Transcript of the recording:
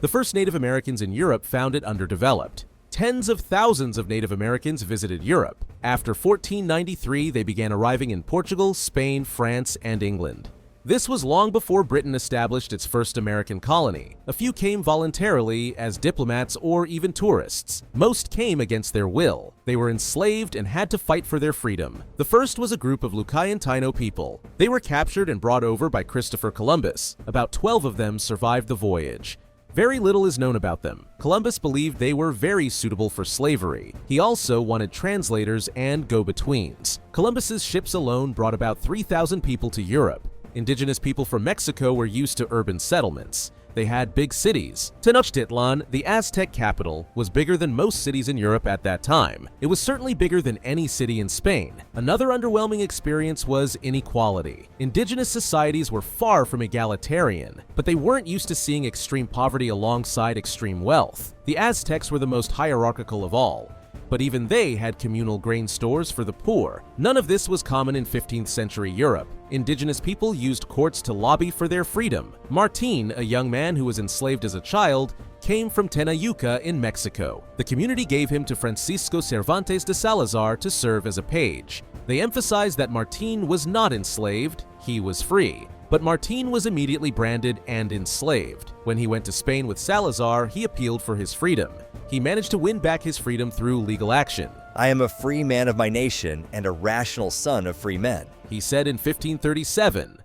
The first Native Americans in Europe found it underdeveloped. Tens of thousands of Native Americans visited Europe. After 1493, they began arriving in Portugal, Spain, France, and England. This was long before Britain established its first American colony. A few came voluntarily as diplomats or even tourists. Most came against their will. They were enslaved and had to fight for their freedom. The first was a group of Lucayan Taino people. They were captured and brought over by Christopher Columbus. About 12 of them survived the voyage. Very little is known about them. Columbus believed they were very suitable for slavery. He also wanted translators and go-betweens. Columbus's ships alone brought about 3,000 people to Europe. Indigenous people from Mexico were used to urban settlements. They had big cities. Tenochtitlan, the Aztec capital, was bigger than most cities in Europe at that time. It was certainly bigger than any city in Spain. Another underwhelming experience was inequality. Indigenous societies were far from egalitarian, but they weren't used to seeing extreme poverty alongside extreme wealth. The Aztecs were the most hierarchical of all, but even they had communal grain stores for the poor. None of this was common in 15th century Europe. Indigenous people used courts to lobby for their freedom. Martin, a young man who was enslaved as a child, came from Tenayuca in Mexico. The community gave him to Francisco Cervantes de Salazar to serve as a page. They emphasized that Martin was not enslaved, he was free. But Martin was immediately branded and enslaved. When he went to Spain with Salazar, he appealed for his freedom. He managed to win back his freedom through legal action. "I am a free man of my nation and a rational son of free men," he said in 1537.